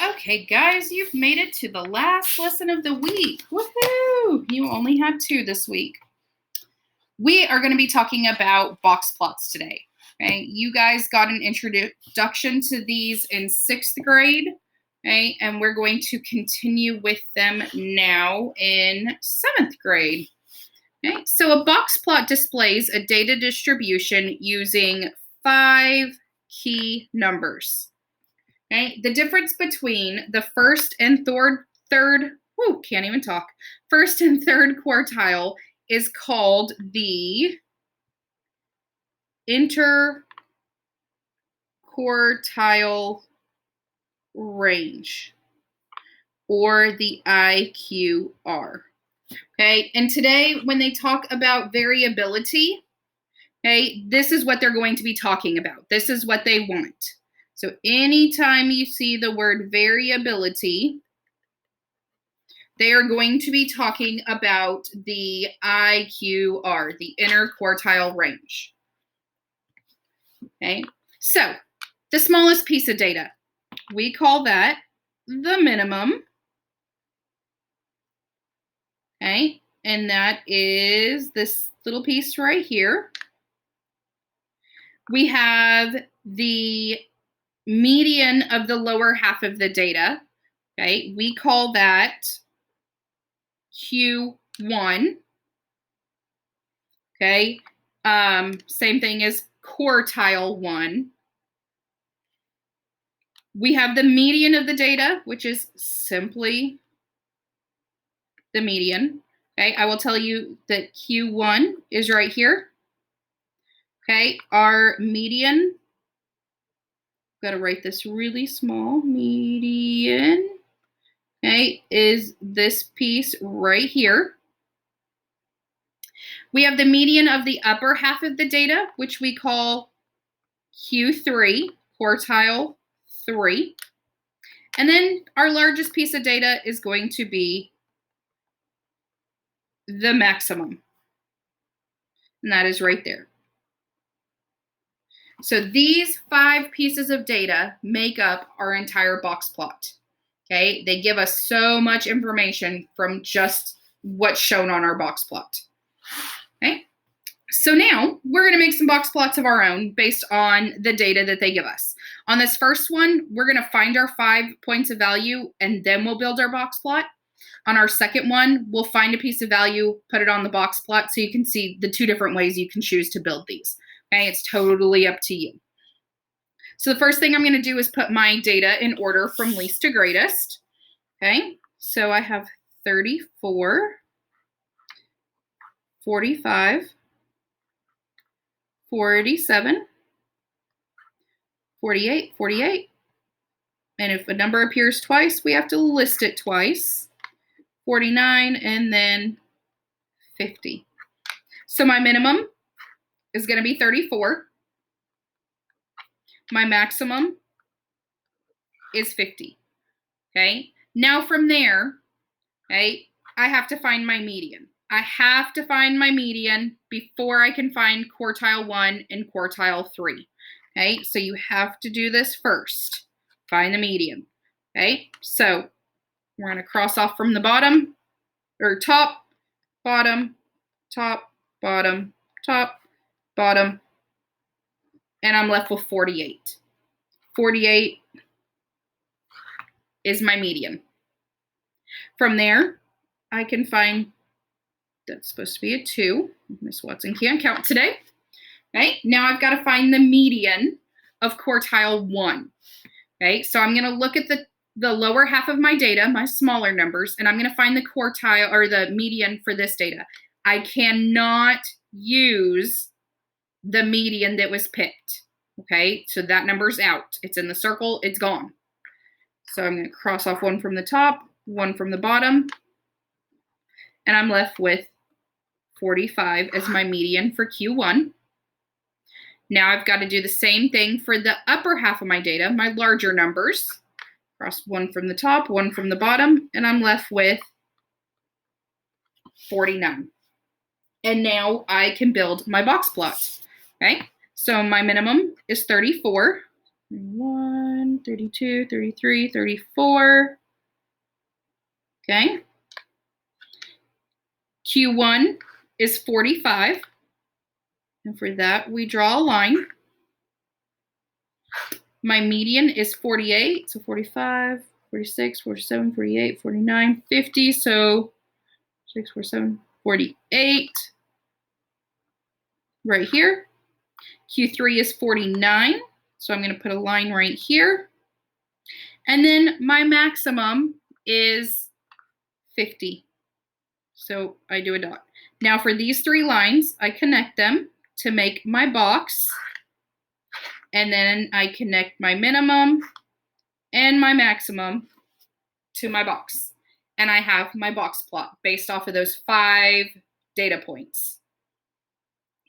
Okay, guys, you've made it to the last lesson of the week. Woohoo! You only had 2 this week. We are going to be talking about box plots today. Okay, you guys got an introduction to these in 6th grade. Okay, and we're going to continue with them now in 7th grade. Okay, so a box plot displays a data distribution using 5 key numbers. Okay, the difference between the first and first and third quartile is called the interquartile range, or the IQR. Okay, and today when they talk about variability, okay, this is what they're going to be talking about. This is what they want. So anytime you see the word variability, they are going to be talking about the IQR, the interquartile range. Okay, so the smallest piece of data, we call that the minimum. Okay, and that is this little piece right here. We have the median of the lower half of the data. Okay, we call that Q1. Okay, same thing as quartile 1. We have the median of the data, which is simply the median. Okay, I will tell you that Q1 is right here. Okay, our median, got to write this really small, median, okay, is this piece right here. We have the median of the upper half of the data, which we call Q3, quartile 3. And then our largest piece of data is going to be the maximum. And that is right there. So these 5 pieces of data make up our entire box plot. Okay, they give us so much information from just what's shown on our box plot. Okay, so now we're going to make some box plots of our own based on the data that they give us. On this first one, we're going to find our 5 points of value, and then we'll build our box plot. On our second one, we'll find a piece of value, put it on the box plot, so you can see the 2 different ways you can choose to build these. Okay, it's totally up to you. So the first thing I'm going to do is put my data in order from least to greatest. Okay, so I have 34, 45, 47, 48, 48. And if a number appears twice, we have to list it twice. 49, and then 50. So my minimum is going to be 34. My maximum is 50. Okay, now from there, okay, I have to find my median. I have to find my median before I can find quartile 1 and quartile 3. Okay, so you have to do this first. Find the median. Okay, so we're going to cross off from the bottom, or top, bottom, top, bottom, top, bottom, and I'm left with 48. 48 is my median. From there, I can find, that's supposed to be a 2. Miss Watson can't count today. Okay, now I've got to find the median of quartile 1. Okay, so I'm going to look at the lower half of my data, my smaller numbers, and I'm going to find the quartile, or the median for this data. I cannot use the median that was picked. Okay, so that number's out. It's in the circle, it's gone. So I'm going to cross off 1 from the top, 1 from the bottom, and I'm left with 45 as my median for Q1. Now I've got to do the same thing for the upper half of my data, my larger numbers. Cross 1 from the top, 1 from the bottom, and I'm left with 49. And now I can build my box plot. Okay, so my minimum is 34. 1, 31, 32, 33, 34. Okay. Q1 is 45. And for that, we draw a line. My median is 48. So 45, 46, 47, 48, 49, 50. So 6, 4, 7, 48. Right here. Q3 is 49. So I'm going to put a line right here. And then my maximum is 50. So I do a dot. Now for these three lines, I connect them to make my box. And then I connect my minimum and my maximum to my box. And I have my box plot based off of those 5 data points.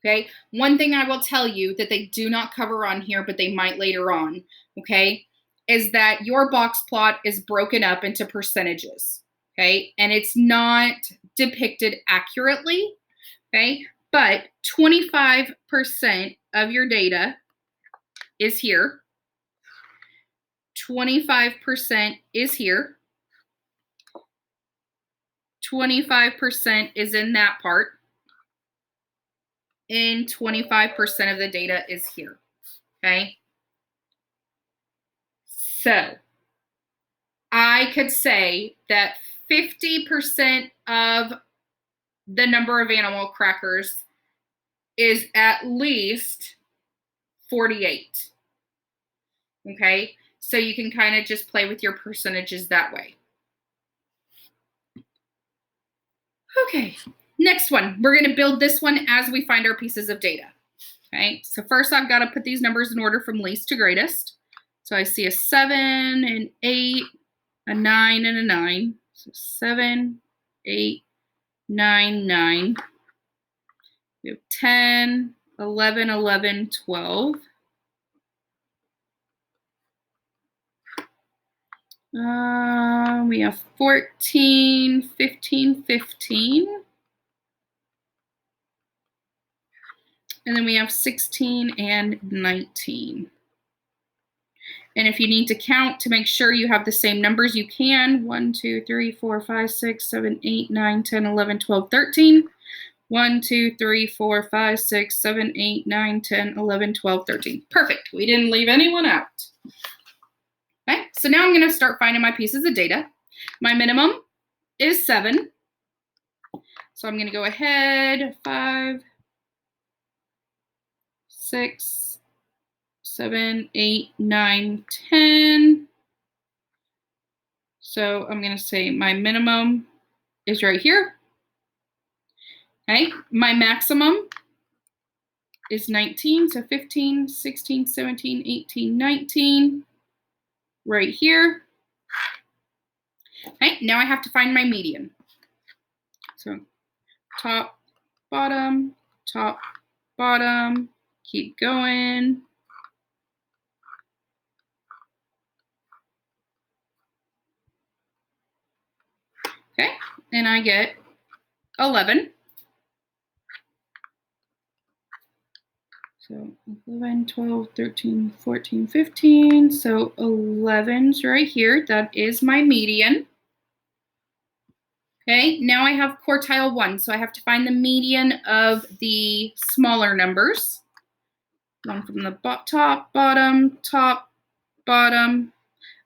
Okay, one thing I will tell you that they do not cover on here, but they might later on, okay, is that your box plot is broken up into percentages, okay, and it's not depicted accurately, okay, but 25% of your data is here, 25% is here, 25% is in that part, and 25% of the data is here, okay? So I could say that 50% of the number of animal crackers is at least 48, okay? So you can kind of just play with your percentages that way. Okay, next one. We're going to build this one as we find our pieces of data. Okay, so first I've got to put these numbers in order from least to greatest. So I see a 7, an 8, a 9, and a 9. So 7, 8, 9, 9. We have 10, 11, 11, 12. We have 14, 15, 15. And then we have 16 and 19. And if you need to count to make sure you have the same numbers, you can. 1, 2, 3, 4, 5, 6, 7, 8, 9, 10, 11, 12, 13. 1, 2, 3, 4, 5, 6, 7, 8, 9, 10, 11, 12, 13. Perfect. We didn't leave anyone out. Okay, so now I'm going to start finding my pieces of data. My minimum is 7. So I'm going to go ahead, 5, 6, 7, 8, 9, 10. So I'm going to say my minimum is right here. Okay, my maximum is 19. So 15, 16, 17, 18, 19. Right here. Okay, now I have to find my median. So top, bottom, keep going. Okay, and I get 11. So 11, 12, 13, 14, 15. So 11's right here. That is my median. Okay, now I have quartile 1. So I have to find the median of the smaller numbers. One from the top, bottom, top, bottom.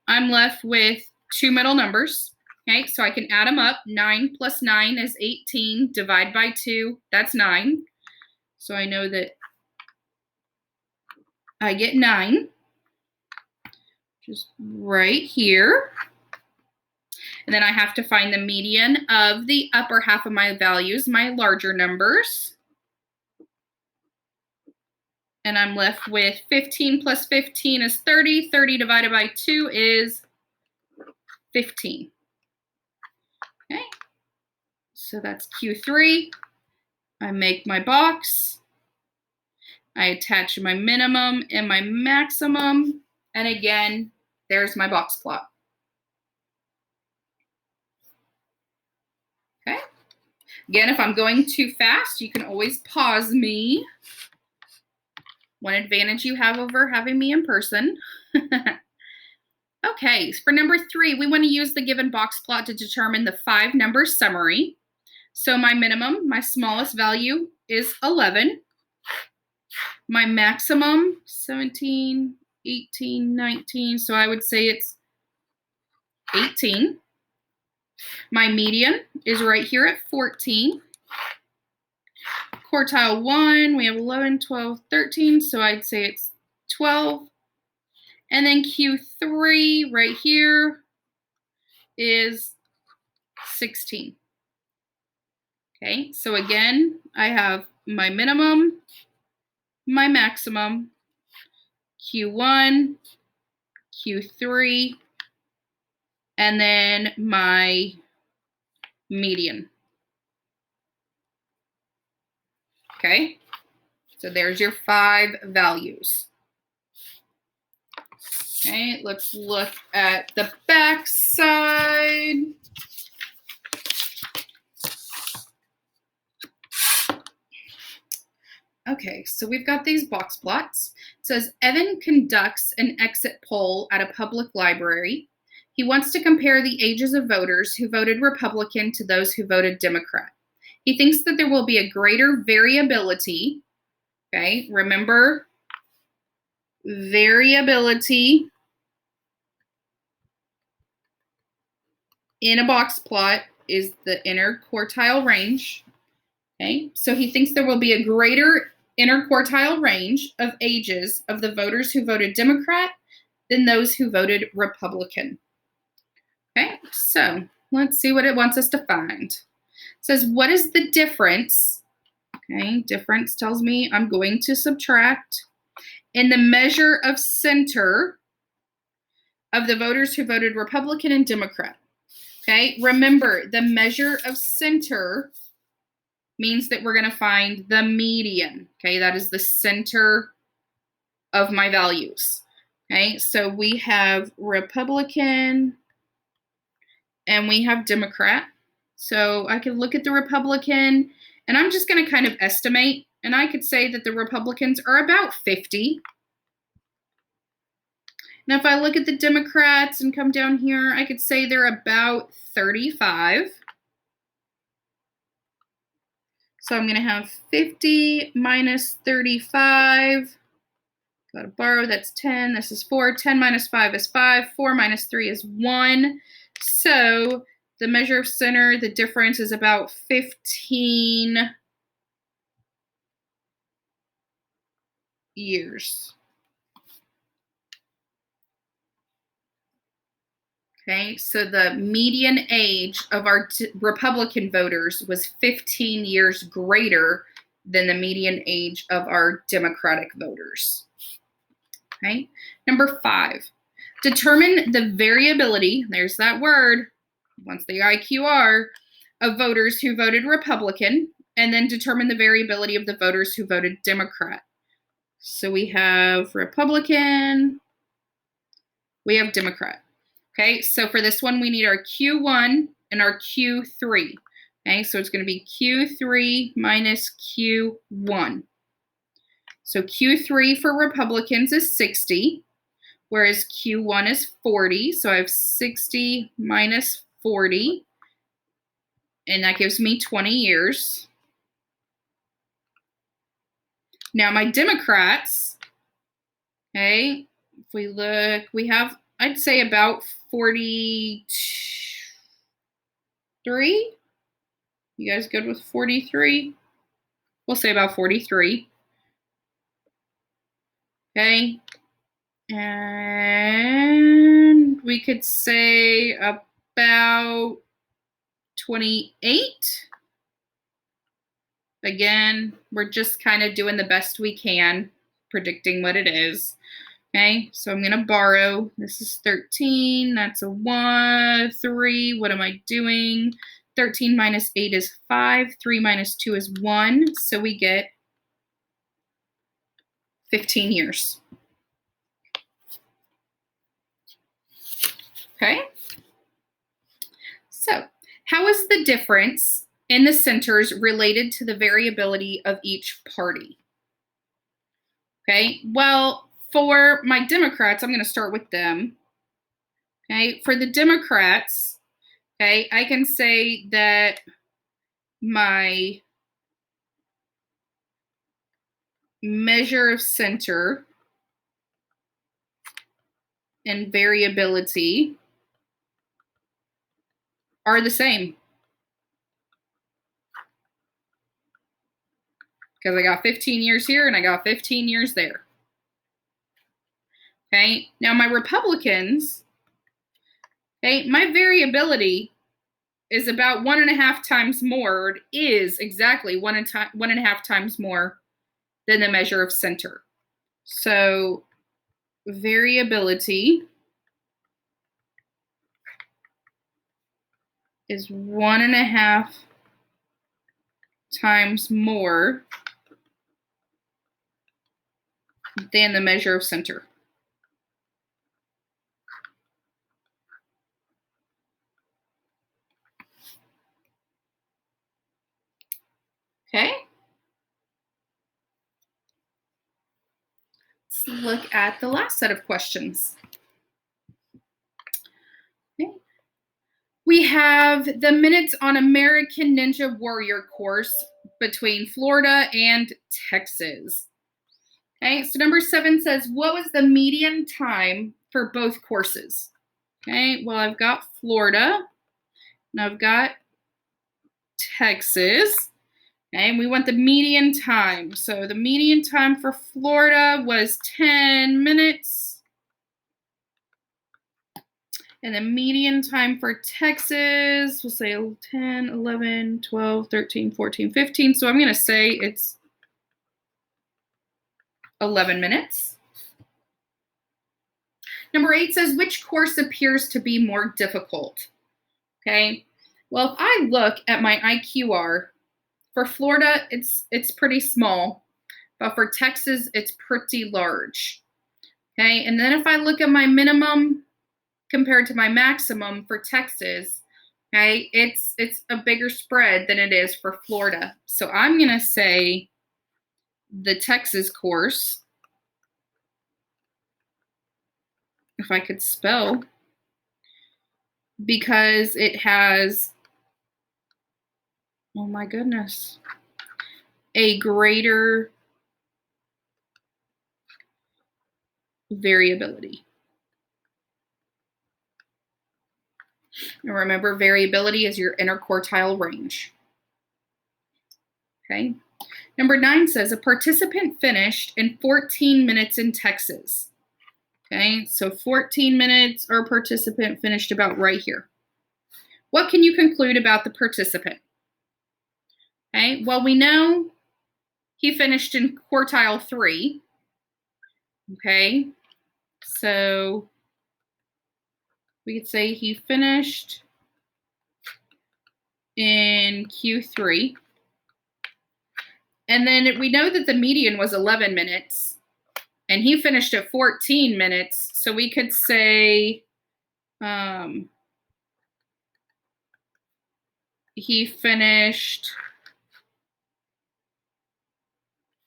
I'm left with 2 middle numbers. Okay, so I can add them up. 9 plus 9 is 18. Divide by 2, that's 9. So I know that I get 9, just right here. And then I have to find the median of the upper half of my values, my larger numbers. And I'm left with 15 plus 15 is 30. 30 divided by 2 is 15. Okay, so that's Q3. I make my box. I attach my minimum and my maximum. And again, there's my box plot. Okay. Again, if I'm going too fast, you can always pause me. One advantage you have over having me in person. Okay, for number 3, we want to use the given box plot to determine the 5-number summary. So my minimum, my smallest value is 11. My maximum, 17, 18, 19. So I would say it's 18. My median is right here at 14. Quartile 1, we have 11, 12, 13. So I'd say it's 12. And then Q3 right here is 16. Okay, so again, I have my minimum, my maximum, Q1, Q3, and then my median. Okay, so there's your 5 values. Okay, let's look at the back side. Okay, so we've got these box plots. It says Evan conducts an exit poll at a public library. He wants to compare the ages of voters who voted Republican to those who voted Democrat. He thinks that there will be a greater variability. Okay, remember, variability in a box plot is the interquartile range. Okay, so he thinks there will be a greater interquartile range of ages of the voters who voted Democrat than those who voted Republican. Okay, so let's see what it wants us to find. It says, what is the difference? Okay, difference tells me I'm going to subtract in the measure of center of the voters who voted Republican and Democrat. Okay, remember the measure of center means that we're going to find the median. Okay, that is the center of my values. Okay, so we have Republican and we have Democrat. So I can look at the Republican and I'm just going to kind of estimate, and I could say that the Republicans are about 50. Now, if I look at the Democrats and come down here, I could say they're about 35. So I'm going to have 50 minus 35. Got to borrow, that's 10. This is 4. 10 minus 5 is 5. 4 minus 3 is 1. So the measure of center, the difference is about 15 years. Okay, so the median age of our Republican voters was 15 years greater than the median age of our Democratic voters. Okay, number 5, determine the variability, there's that word, once the IQR, of voters who voted Republican, and then determine the variability of the voters who voted Democrat. So we have Republican, we have Democrat. Okay, so for this one, we need our Q1 and our Q3. Okay, so it's going to be Q3 minus Q1. So Q3 for Republicans is 60, whereas Q1 is 40. So I have 60 minus 40, and that gives me 20 years. Now my Democrats, okay, if we look, we have, I'd say about 43. You guys good with 43? We'll say about 43. Okay. And we could say about 28. Again, we're just kind of doing the best we can, predicting what it is. Okay, so I'm going to borrow. This is 13. That's a 1, 3. What am I doing? 13 minus 8 is 5. 3 minus 2 is 1. So we get 15 years. Okay. So how is the difference in the centers related to the variability of each party? Okay, well, for my Democrats, I'm going to start with them. Okay, for the Democrats, okay, I can say that my measure of center and variability are the same. Because I got 15 years here and I got 15 years there. Okay, now my Republicans, okay, my variability is about 1.5 times more, or it is exactly 1.5 times more than the measure of center. So variability is 1.5 times more than the measure of center. Okay. Let's look at the last set of questions. Okay. We have the minutes on American Ninja Warrior course between Florida and Texas. Okay, so number 7 says, what was the median time for both courses? Okay, well, I've got Florida and I've got Texas. Okay, and we want the median time. So the median time for Florida was 10 minutes. And the median time for Texas, we'll say 10, 11, 12, 13, 14, 15. So I'm going to say it's 11 minutes. Number 8 says, which course appears to be more difficult? Okay, well, if I look at my IQR, for Florida, it's pretty small, but for Texas, it's pretty large. Okay, and then if I look at my minimum compared to my maximum for Texas, okay, it's a bigger spread than it is for Florida. So I'm going to say the Texas course, if I could spell, because it has, oh my goodness, a greater variability. And remember, variability is your interquartile range. Okay. Number 9 says a participant finished in 14 minutes in Texas. Okay, so 14 minutes, our participant finished about right here. What can you conclude about the participant? Okay, well, we know he finished in quartile 3. Okay, so we could say he finished in Q3. And then we know that the median was 11 minutes, and he finished at 14 minutes. So we could say he finished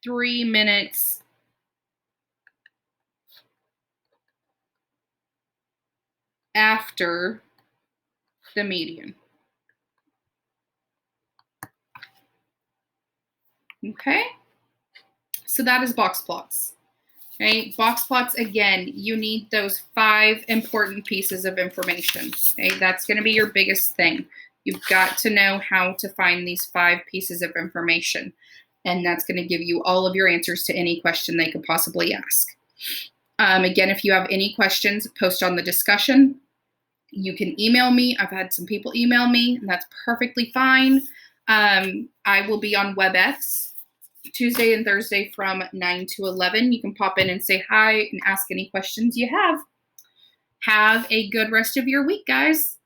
3 minutes after the median. Okay, so that is box plots. Okay, box plots, again, you need those 5 important pieces of information. Okay, that's going to be your biggest thing. You've got to know how to find these 5 pieces of information, and that's going to give you all of your answers to any question they could possibly ask. Again, if you have any questions, post on the discussion. You can email me. I've had some people email me, and that's perfectly fine. I will be on WebEx Tuesday and Thursday from 9 to 11. You can pop in and say hi and ask any questions you have. Have a good rest of your week, guys.